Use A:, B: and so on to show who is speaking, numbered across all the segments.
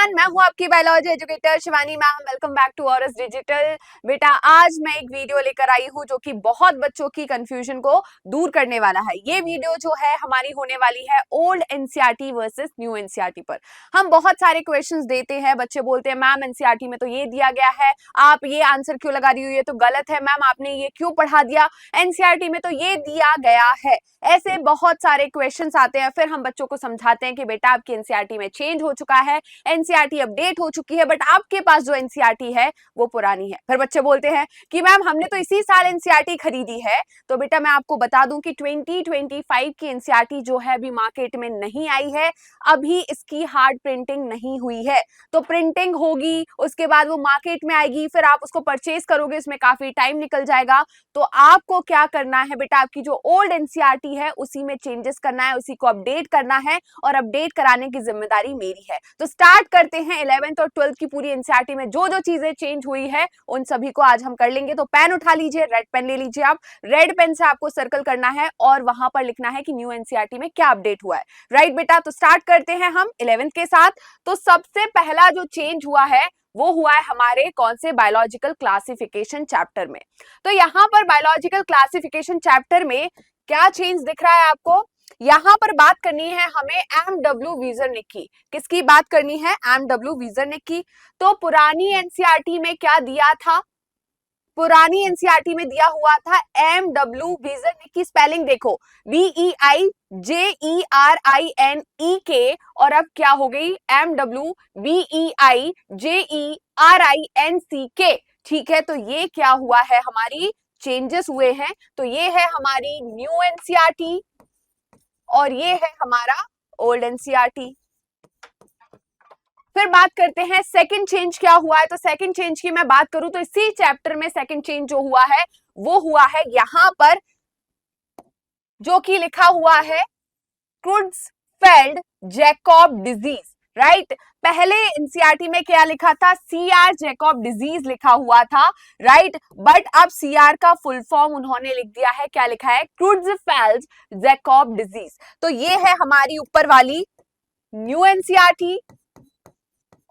A: Everyone, मैं हूं आपकी biology educator Shivani ma'am. Welcome back to ours digital. बेटा आज मैं एक वीडियो लेकर आई हूं जो कि बहुत बच्चों की कंफ्यूजन को दूर करने वाला है। ये वीडियो जो है हमारी होने वाली है old NCERT versus new NCERT पर। हम बहुत सारे क्वेश्चंस देते हैं, बच्चे बोलते हैं मैम एनसीईआरटी में तो ये दिया गया है, आप ये आंसर क्यों लगा रही हो, ये तो गलत है मैम, आपने ये क्यों पढ़ा दिया, एनसीईआरटी में तो ये दिया गया है। ऐसे बहुत सारे क्वेश्चंस आते हैं, फिर हम बच्चों को समझाते हैं कि बेटा आपकी एनसीईआरटी में चेंज हो चुका है, एनसीईआरटी अपडेट हो चुकी है, बट आपके पास जो एनसीईआरटी है वो पुरानी है। फिर बच्चे बोलते हैं कि मैम हमने तो इसी साल एनसीईआरटी खरीदी है। तो बेटा मैं आपको बता दूं कि 2025 की एनसीईआरटी जो है अभी मार्केट में नहीं आई है, अभी इसकी हार्ड प्रिंटिंग नहीं हुई है। तो प्रिंटिंग होगी, उसके बाद वो मार्केट में आएगी, फिर आप उसको परचेज करोगे, उसमें काफी टाइम निकल जाएगा। तो आपको क्या करना है बेटा, आपकी जो ओल्ड एनसीईआरटी है उसी में चेंजेस करना है, उसी को अपडेट करना है, और अपडेट कराने की जिम्मेदारी मेरी है। तो स्टार्ट करते हैं 11th और 12th की पूरी एनसीईआरटी में जो जो चीजें चेंज हुई है उन सभी को आज हम कर लेंगे। तो पेन उठा लीजिए, रेड पेन ले लीजिए, आप रेड पेन से आपको सर्कल करना है और वहां पर लिखना है कि न्यू एनसीईआरटी में क्या अपडेट हुआ है। राइट बेटा, तो स्टार्ट करते हैं हम 11th के साथ। तो सबसे पहला जो चेंज हुआ है वो हुआ है हमारे कौन से बायोलॉजिकल क्लासिफिकेशन चैप्टर में। तो यहां पर बायोलॉजिकल क्लासिफिकेशन चैप्टर में क्या चेंज दिख रहा है आपको, यहां पर बात करनी है हमें एमडब्ल्यू वीजरनिक की। किसकी बात करनी है? एमडब्ल्यू वीजरनिक की। तो पुरानी एनसीईआरटी में क्या दिया था? पुरानी एनसीईआरटी में दिया हुआ था एमडब्ल्यू वीजरनिक की स्पेलिंग देखो, VEIJERINEK, और अब क्या हो गई? MWBEIJERINCK। ठीक है, तो ये क्या हुआ है, हमारी चेंजेस हुए हैं। तो ये है हमारी न्यू एनसीईआरटी और ये है हमारा ओल्ड एनसीईआरटी। फिर बात करते हैं सेकंड चेंज क्या हुआ है। तो सेकंड चेंज की मैं बात करूं तो इसी चैप्टर में सेकंड चेंज जो हुआ है वो हुआ है यहां पर, जो कि लिखा हुआ है क्रुड्सफेल्ड जैकब डिजीज। राइट, पहले एनसीईआरटी में क्या लिखा था? CR जैकब डिजीज लिखा हुआ था। राइट, बट अब CR का फुल फॉर्म उन्होंने लिख दिया है, क्या लिखा है? क्रुड्सफेल्ड जैकब डिजीज। तो ये है हमारी ऊपर वाली न्यू एनसीईआरटी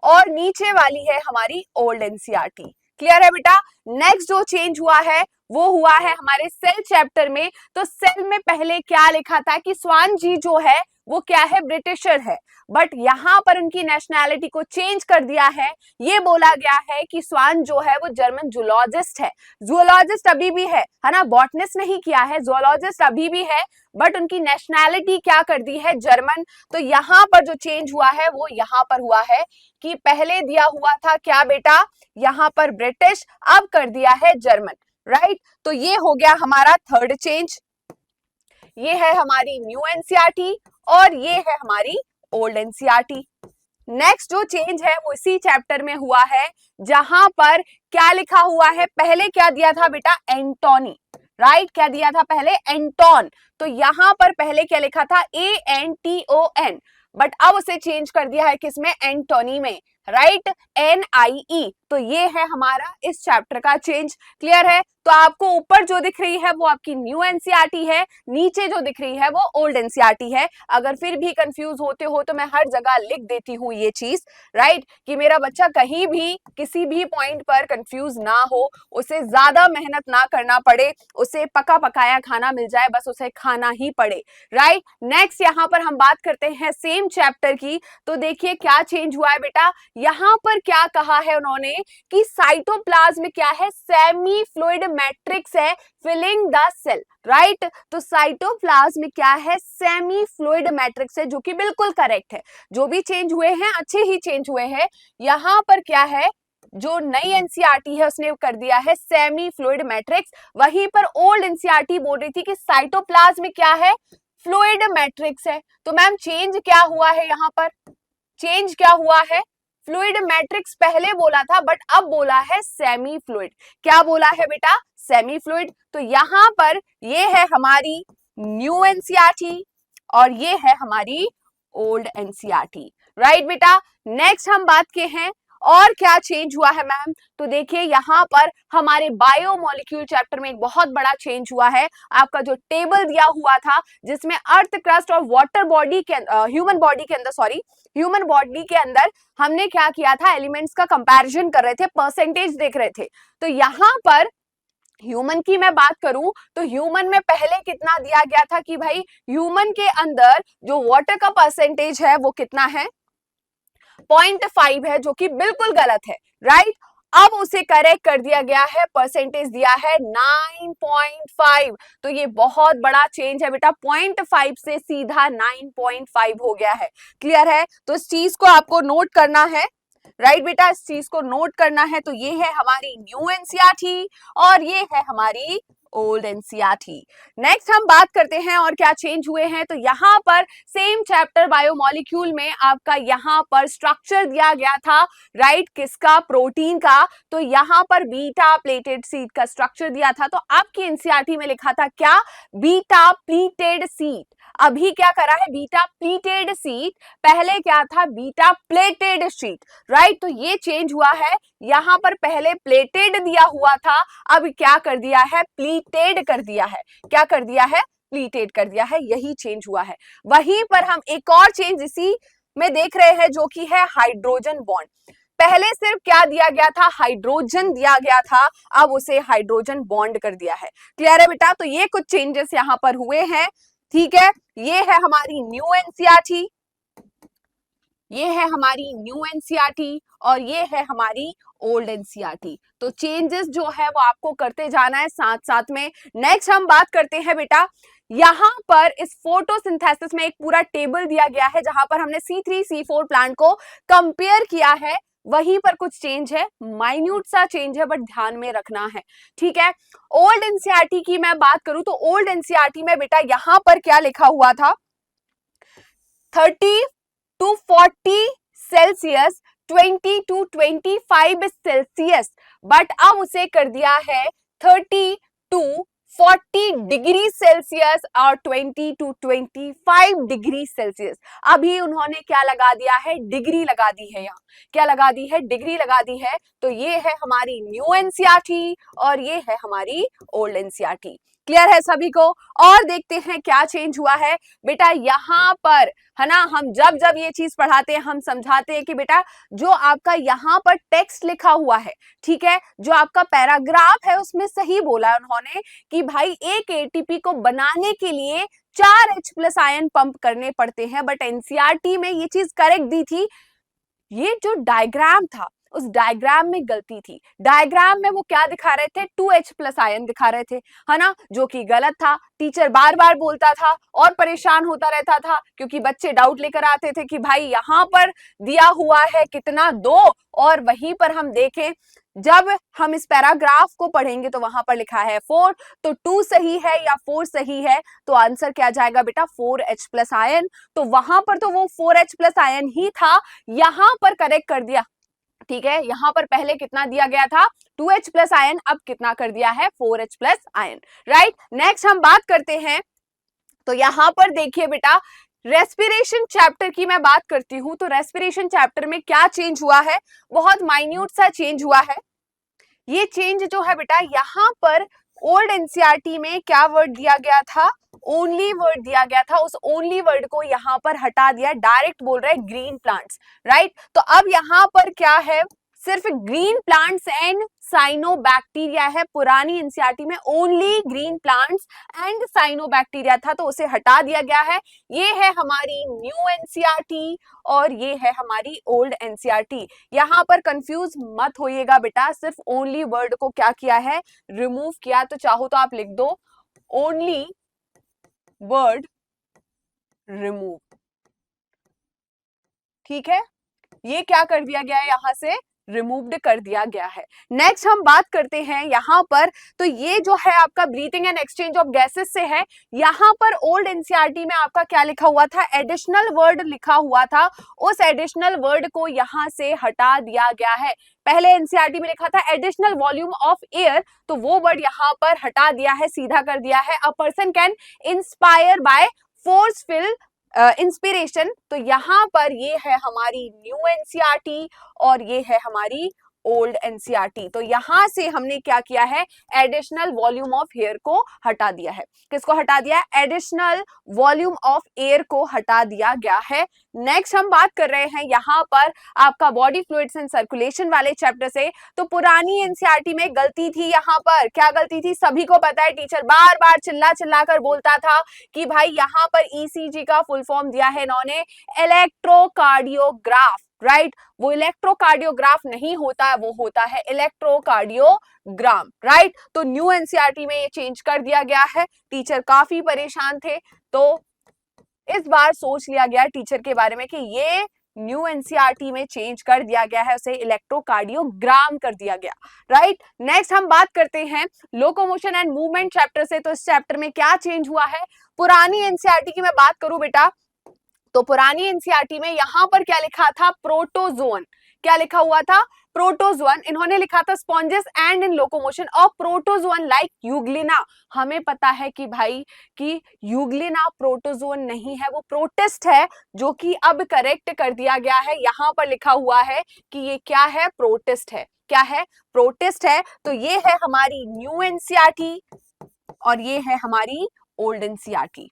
A: और नीचे वाली है हमारी ओल्ड एनसीईआरटी। क्लियर है बेटा? नेक्स्ट जो चेंज हुआ है वो हुआ है हमारे सेल चैप्टर में। तो सेल में पहले क्या लिखा था कि स्वान जी जो है वो क्या है? ब्रिटिशर है, बट यहां पर उनकी नेशनैलिटी को चेंज कर दिया है। ये बोला गया है कि स्वान जो है वो जर्मन जूलॉजिस्ट है। जूलॉजिस्ट अभी भी है ना, बॉटनिस्ट नहीं किया है, जूलॉजिस्ट अभी भी है, बट उनकी नेशनैलिटी क्या कर दी है? जर्मन। तो यहां पर जो चेंज हुआ है वो यहां पर हुआ है कि पहले दिया हुआ था क्या बेटा? यहां पर ब्रिटिश, अब कर दिया है जर्मन। राइट, तो ये हो गया हमारा थर्ड चेंज। ये है हमारी न्यू एनसीईआरटी और ये है हमारी ओल्ड एनसीईआरटी। नेक्स्ट जो चेंज है वो इसी चैप्टर में हुआ है, जहां पर क्या लिखा हुआ है? पहले क्या दिया था बेटा? एंटोनी। राइट, क्या दिया था पहले? एंटोन। तो यहां पर पहले क्या लिखा था? ANTON, बट अब उसे चेंज कर दिया है किसमें? एंटोनी में। Right, NIE। तो ये है हमारा इस चैप्टर का चेंज। क्लियर है? तो आपको ऊपर जो दिख रही है वो आपकी न्यू एनसीईआरटी है, नीचे जो दिख रही है वो ओल्ड एनसीईआरटी है। अगर फिर भी कंफ्यूज होते हो तो मैं हर जगह लिख देती हूँ ये चीज। राइट, कि मेरा बच्चा कहीं भी किसी भी पॉइंट पर कंफ्यूज ना हो, उसे ज्यादा मेहनत ना करना पड़े, उसे पका पकाया खाना मिल जाए, बस उसे खाना ही पड़े। राइट, नेक्स्ट यहाँ पर हम बात करते हैं सेम चैप्टर की। तो देखिए क्या चेंज हुआ है बेटा, यहां पर क्या कहा है उन्होंने कि साइटोप्लाज्म में क्या है? सेमी फ्लूइड मैट्रिक्स है फिलिंग द सेल। राइट, तो साइटोप्लाज्म में क्या है? सेमी फ्लूइड मैट्रिक्स है, जो कि बिल्कुल करेक्ट है। जो भी चेंज हुए हैं अच्छे ही चेंज हुए हैं। यहां पर क्या है, जो नई एनसीईआरटी है उसने कर दिया है सेमी फ्लूइड मैट्रिक्स, वहीं पर ओल्ड एनसीईआरटी बोल रही थी कि साइटोप्लाज्म में क्या है? फ्लूइड मैट्रिक्स है। तो मैम चेंज क्या हुआ है? यहां पर चेंज क्या हुआ है? फ्लूइड मैट्रिक्स पहले बोला था, बट अब बोला है सेमी फ्लूइड। क्या बोला है बेटा? Semi fluid. तो यहां पर ये है हमारी न्यू एनसीईआरटी और ये है हमारी ओल्ड एनसीईआरटी। राइट बेटा, नेक्स्ट हम बात के हैं और क्या चेंज हुआ है मैम, तो देखिए यहाँ पर हमारे बायोमोलिक्यूल चैप्टर में एक बहुत बड़ा चेंज हुआ है। आपका जो टेबल दिया हुआ था जिसमें अर्थ क्रस्ट और वाटर बॉडी के ह्यूमन बॉडी के अंदर हमने क्या किया था, एलिमेंट्स का कंपैरिजन कर रहे थे, परसेंटेज देख रहे थे। तो यहाँ पर ह्यूमन की मैं बात करूं तो ह्यूमन में पहले कितना दिया गया था कि भाई ह्यूमन के अंदर जो वाटर का परसेंटेज है वो कितना है, 0.5 है, जो कि बिल्कुल गलत है, राइट। अब उसे करेक्ट कर दिया गया है, परसेंटेज दिया है 9.5। तो ये बहुत बड़ा चेंज है बेटा, 0.5 से सीधा 9.5 हो गया है। क्लियर है, तो इस चीज को आपको नोट करना है, राइट बेटा, इस चीज को नोट करना है। तो ये है हमारी न्यू एनसीईआरटी और ये है हमारी ओल्ड एनसीईआरटी। नेक्स्ट हम बात करते हैं और क्या चेंज हुए हैं। तो यहाँ पर सेम चैप्टर बायोमोलिक्यूल में आपका यहाँ पर स्ट्रक्चर दिया गया था, राइट, किसका, प्रोटीन का। तो यहाँ पर बीटा प्लेटेड सीट का स्ट्रक्चर दिया था। तो आपकी एनसीईआरटी में लिखा था क्या, बीटा प्लीटेड सीट। अभी क्या करा है, बीटा प्लीटेड सीट, पहले क्या था, बीटा प्लेटेड शीट, राइट। तो ये चेंज हुआ है, यहां पर पहले प्लेटेड दिया हुआ था, अब क्या कर दिया है, प्लीटेड कर दिया है। क्या कर दिया है, प्लीटेड कर दिया है, यही चेंज हुआ है। वहीं पर हम एक और चेंज इसी में देख रहे हैं जो कि है हाइड्रोजन बॉन्ड। पहले सिर्फ क्या दिया गया था, हाइड्रोजन दिया गया था, अब उसे हाइड्रोजन बॉन्ड कर दिया है। क्लियर है बेटा, तो ये कुछ चेंजेस यहां पर हुए हैं, ठीक है। ये है हमारी न्यू एनसीईआरटी, ये है हमारी न्यू एनसीईआरटी और ये है हमारी ओल्ड एनसीईआरटी। तो चेंजेस जो है वो आपको करते जाना है साथ साथ में। नेक्स्ट हम बात करते हैं बेटा, यहां पर इस फोटोसिंथेसिस में एक पूरा टेबल दिया गया है जहां पर हमने C3C4 प्लांट को कंपेयर किया है। वहीं पर कुछ चेंज है, माइन्यूट सा चेंज है, बट ध्यान में रखना है, ठीक है। ओल्ड एनसीईआरटी की मैं बात करूं तो ओल्ड एनसीईआरटी में बेटा यहां पर क्या लिखा हुआ था, 30 to 40 Celsius, 20 to 25 Celsius, but अब उसे कर दिया है 30 to 40 डिग्री सेल्सियस और 20 to 25 डिग्री सेल्सियस। अभी उन्होंने क्या लगा दिया है, डिग्री लगा दी है, यहाँ क्या लगा दी है, डिग्री लगा दी है। तो ये है हमारी न्यू एनसीईआरटी और ये है हमारी ओल्ड एनसीईआरटी। क्लियर है सभी को। और देखते हैं क्या चेंज हुआ है बेटा, यहाँ पर है ना, हम जब जब ये चीज पढ़ाते हैं हम समझाते हैं कि बेटा जो आपका यहाँ पर टेक्स्ट लिखा हुआ है, ठीक है, जो आपका पैराग्राफ है उसमें सही बोला है उन्होंने कि भाई एक एटीपी को बनाने के लिए 4 H+ आयन पंप करने पड़ते हैं, बट एनसीईआरटी में ये चीज करेक्ट दी थी। ये जो डायग्राम था उस डायग्राम में गलती थी, डायग्राम में वो क्या दिखा रहे थे, 2H+ आयन दिखा रहे थे, है ना, जो कि गलत था। टीचर बार बार बोलता था और परेशान होता रहता था क्योंकि बच्चे डाउट लेकर आते थे कि भाई यहाँ पर दिया हुआ है कितना, 2, और वहीं पर हम देखें जब हम इस पैराग्राफ को पढ़ेंगे तो वहां पर लिखा है 4, तो 2 सही है या 4 सही है, तो आंसर क्या जाएगा बेटा, 4H+ आयन। तो वहां पर तो वो 4H+ आयन ही था, यहां पर करेक्ट कर दिया, ठीक है। यहां पर पहले कितना दिया गया था, 2H+ आयन, अब कितना कर दिया है, 4H+ आयन, राइट। नेक्स्ट हम बात करते हैं, तो यहां पर देखिए बेटा रेस्पिरेशन चैप्टर की मैं बात करती हूं। तो रेस्पिरेशन चैप्टर में क्या चेंज हुआ है, बहुत माइन्यूट सा चेंज हुआ है। ये चेंज जो है बेटा, यहाँ पर ओल्ड एनसीईआरटी में क्या वर्ड दिया गया था, ओनली वर्ड दिया गया था, उस ओनली वर्ड को यहाँ पर हटा दिया, डायरेक्ट बोल रहे हैं ग्रीन प्लांट्स, राइट। तो अब यहाँ पर क्या है, सिर्फ ग्रीन प्लांट्स एंड साइनोबैक्टीरिया है। पुरानी एनसीईआरटी में only green plants and cyanobacteria था, तो उसे हटा दिया गया है। ये है हमारी न्यू एनसीईआरटी और ये है हमारी ओल्ड एनसीईआरटी। यहाँ पर कंफ्यूज मत होइएगा बेटा, सिर्फ ओनली वर्ड को क्या किया है, रिमूव किया। तो चाहो तो आप लिख दो ओनली वर्ड रिमूव, ठीक है। ये क्या कर दिया गया है, यहां से रिमूव्ड कर दिया गया है। नेक्स्ट हम बात करते हैं यहाँ पर, तो ये जो है आपका breathing and exchange of gases से है। यहाँ पर ओल्ड एनसीईआरटी में आपका क्या लिखा हुआ था, एडिशनल वर्ड लिखा हुआ था, उस एडिशनल वर्ड को यहाँ से हटा दिया गया है। पहले एनसीईआरटी में लिखा था एडिशनल वॉल्यूम ऑफ एयर, तो वो वर्ड यहाँ पर हटा दिया है, सीधा कर दिया है। A person can inspire by forceful inspiration, तो यहाँ पर ये है हमारी न्यू एनसीईआरटी और ये है हमारी ओल्ड एनसीईआरटी। तो यहां से हमने क्या किया है, एडिशनल वॉल्यूम ऑफ एयर को हटा दिया है। किसको हटा दिया है, एडिशनल वॉल्यूम ऑफ एयर को हटा दिया गया है। नेक्स्ट हम बात कर रहे हैं यहाँ पर आपका बॉडी फ्लूइड्स एंड सर्कुलेशन वाले चैप्टर से। तो पुरानी एनसीईआरटी में गलती थी, यहाँ पर क्या गलती थी, सभी को पता है, टीचर बार बार चिल्ला चिल्ला कर बोलता था कि भाई यहाँ पर ईसीजी का फुल फॉर्म दिया है इन्होंने इलेक्ट्रोकार्डियोग्राफ, राइट। वो इलेक्ट्रोकार्डियोग्राफ नहीं होता, वो होता है इलेक्ट्रोकार्डियोग्राम, राइट। तो न्यू एनसीईआरटी में ये चेंज कर दिया गया है। टीचर काफी परेशान थे, तो इस बार सोच लिया गया टीचर के बारे में कि ये न्यू एनसीईआरटी में चेंज कर दिया गया है, उसे इलेक्ट्रोकार्डियोग्राम कर दिया गया, राइट। नेक्स्ट हम बात करते हैं लोकोमोशन एंड मूवमेंट चैप्टर से। तो इस चैप्टर में क्या चेंज हुआ है, पुरानी एनसीईआरटी की मैं बात करूं बेटा, तो पुरानी एनसीईआरटी में यहां पर क्या लिखा था, प्रोटोजोन, क्या लिखा हुआ था, प्रोटोजोन। इन्होंने लिखा था sponges and in locomotion of protozoan like Euglena. हमें पता है कि भाई कि यूग्लिना प्रोटोजोन नहीं है, वो प्रोटिस्ट है, जो कि अब करेक्ट कर दिया गया है। यहां पर लिखा हुआ है कि ये क्या है, प्रोटिस्ट है, क्या है, प्रोटिस्ट है। तो ये है हमारी न्यू एनसीईआरटी और ये है हमारी ओल्ड एनसीईआरटी।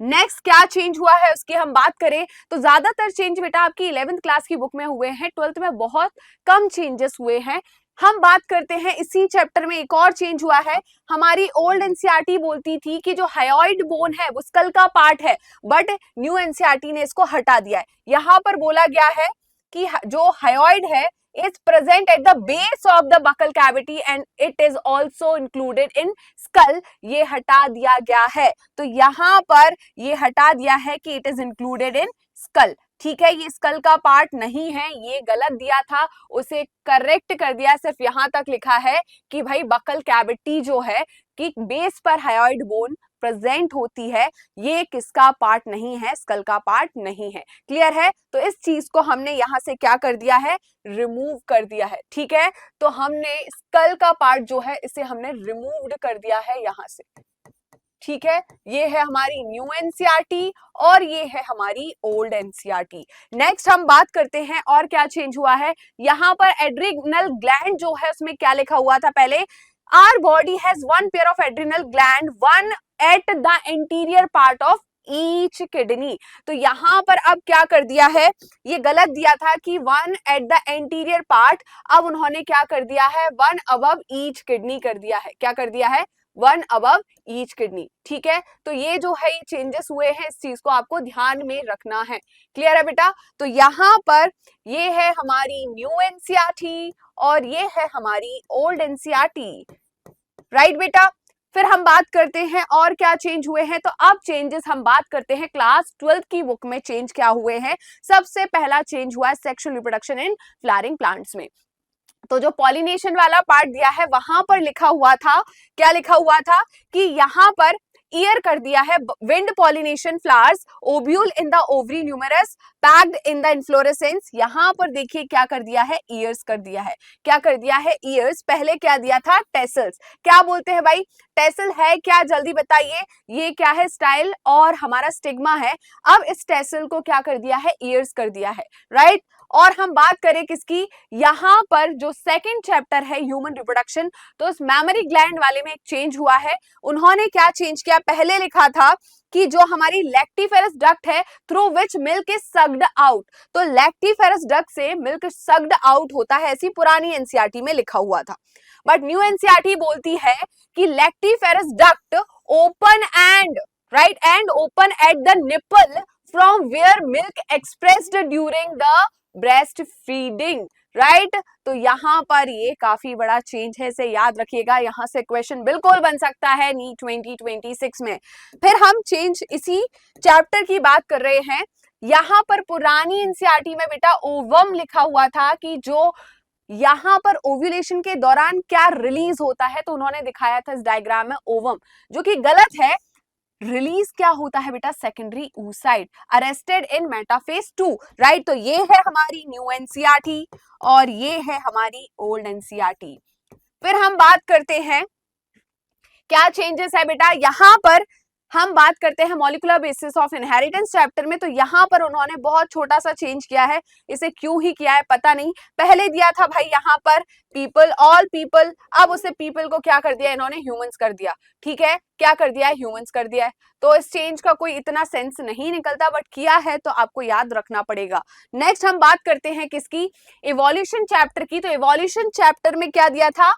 A: नेक्स्ट क्या चेंज हुआ है उसकी हम बात करें तो ज्यादातर चेंज बेटा आपकी 11th क्लास की बुक में हुए हैं, 12th में बहुत कम चेंजेस हुए हैं। हम बात करते हैं इसी चैप्टर में एक और चेंज हुआ है। हमारी ओल्ड एनसीईआरटी बोलती थी कि जो हायोइड बोन है वो स्कल का पार्ट है, बट न्यू एनसीईआरटी ने इसको हटा दिया है। यहां पर बोला गया है कि जो हायोइड है is present at the base of the buccal cavity and it is also included in skull, ये हटा दिया गया है। तो यहां पर ये हटा दिया है कि it is included in skull, ठीक है, ये स्कल का पार्ट नहीं है, ये गलत दिया था, उसे करेक्ट कर दिया। सिर्फ यहां तक लिखा है कि भाई बकल कैविटी जो है कि बेस पर हायोइड बोन प्रेजेंट होती है, ये किसका पार्ट नहीं है, स्कल का पार्ट नहीं है। क्लियर है, तो इस चीज को हमने यहां से क्या कर दिया है, रिमूव कर दिया है, ठीक है। तो हमने स्कल का पार्ट जो है इसे हमने रिमूव्ड कर दिया है यहां से, ठीक है। ये है हमारी न्यू एनसीईआरटी और ये है हमारी ओल्ड एनसीईआरटी। नेक्स्ट हम बात करते हैं और क्या चेंज हुआ है। यहां पर एड्रिनल ग्लैंड जो है उसमें क्या लिखा हुआ था पहले, our body has one pair of adrenal gland, one at the interior part of each kidney. तो यहां पर अब क्या कर दिया है, ये गलत दिया था कि one at the interior part, अब उन्होंने क्या कर दिया है, वन अबव ईच किडनी कर दिया है। क्या कर दिया है, वन अबव ईच किडनी, ठीक है। तो ये जो है ये चेंजेस हुए हैं, इस चीज को आपको ध्यान में रखना है। क्लियर है बेटा, तो यहाँ पर ये है हमारी न्यू एनसीईआरटी और ये है हमारी ओल्ड एनसीईआरटी, राइट बेटा। फिर हम बात करते हैं और क्या चेंज हुए हैं। तो अब चेंजेस हम बात करते हैं क्लास 12th की बुक में चेंज क्या हुए हैं। सबसे पहला चेंज हुआ है sexual reproduction in flowering plants में। तो जो पॉलिनेशन वाला पार्ट दिया है वहां पर लिखा हुआ था, क्या लिखा हुआ था कि यहां पर ईयर कर दिया है, wind pollination flowers, ovule in the ovary numerous, packed in the inflorescence. यहां पर देखिए क्या कर दिया है, ईयर्स कर दिया है। क्या कर दिया है, ईयर्स। पहले क्या दिया था, टेसल्स। क्या बोलते हैं भाई, टेसल है क्या, जल्दी बताइए। ये क्या है, स्टाइल और हमारा स्टिग्मा है। अब इस टेसल को क्या कर दिया है, ईयर्स कर दिया है, राइट। और हम बात करें किसकी, यहां पर जो सेकंड चैप्टर है ह्यूमन रिप्रोडक्शन, तो उस मैमरी ग्लैंड वाले में एक चेंज हुआ है। उन्होंने क्या चेंज किया, पहले लिखा था कि जो हमारी लैक्टिफेरस डक्ट है through which milk is sucked out, तो लैक्टिफेरस डक्ट से मिल्क सक्ड आउट होता है, ऐसी पुरानी एनसीईआरटी में लिखा हुआ था। बट न्यू एनसीईआरटी बोलती है कि lactiferous duct open end, right, and open at the nipple from where milk expressed during the breast feeding, right. तो यहां पर ये काफी बड़ा चेंज है, इसे याद रखिएगा, यहां से क्वेश्चन बिल्कुल बन सकता है नीट 2026 में। फिर हम चेंज इसी चैप्टर की बात कर रहे हैं। यहां पर पुरानी एनसीईआरटी में बेटा ओवम लिखा हुआ था कि जो यहां पर ओव्यूलेशन के दौरान क्या रिलीज होता है, तो उन्होंने दिखाया था इस डायग्राम में ओवम, जो कि गलत है। रिलीज क्या होता है बेटा, secondary oocyte arrested in metaphase 2, right. तो ये है हमारी न्यू एनसीईआरटी और ये है हमारी ओल्ड एनसीईआरटी। फिर हम बात करते हैं क्या चेंजेस है बेटा। यहां पर हम बात करते हैं molecular basis of inheritance chapter में, तो यहाँ पर उन्होंने बहुत छोटा सा चेंज किया है। इसे क्यों ही किया है पता नहीं, पहले दिया था भाई यहाँ पर पीपल, ऑल पीपल, अब उसे पीपल को क्या कर दिया इन्होंने, ह्यूमंस कर दिया। ठीक है, क्या कर दिया है, ह्यूमंस कर दिया है। तो इस चेंज का कोई इतना सेंस नहीं निकलता, बट किया है तो आपको याद रखना पड़ेगा। नेक्स्ट हम बात करते हैं किसकी, इवोल्यूशन चैप्टर की। तो इवोल्यूशन चैप्टर में क्या दिया था,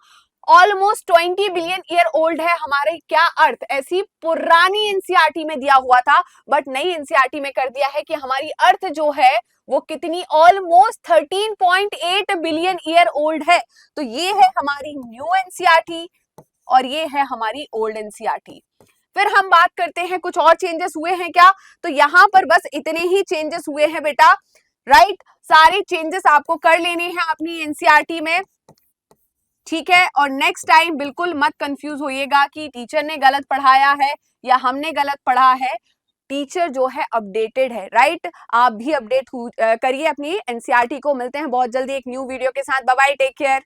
A: ऑलमोस्ट 20 बिलियन ईयर ओल्ड है हमारे क्या अर्थ, ऐसी पुरानी एनसीईआरटी में दिया हुआ था, बट नई एनसीईआरटी में कर दिया है कि हमारी अर्थ जो है वो कितनी, ऑलमोस्ट 13.8 बिलियन ईयर ओल्ड है। तो ये है हमारी न्यू एनसीईआरटी और ये है हमारी ओल्ड एनसीईआरटी। फिर हम बात करते हैं कुछ और चेंजेस हुए हैं क्या, तो यहां पर बस इतने ही चेंजेस हुए हैं बेटा, राइट। सारे चेंजेस आपको कर लेने हैं अपनी एनसीईआरटी में, ठीक है। और नेक्स्ट टाइम बिल्कुल मत कंफ्यूज होइएगा कि टीचर ने गलत पढ़ाया है या हमने गलत पढ़ा है। टीचर जो है अपडेटेड है, राइट। आप भी अपडेट करिए अपनी एनसीईआरटी को। मिलते हैं बहुत जल्दी एक न्यू वीडियो के साथ। Bye bye, take care.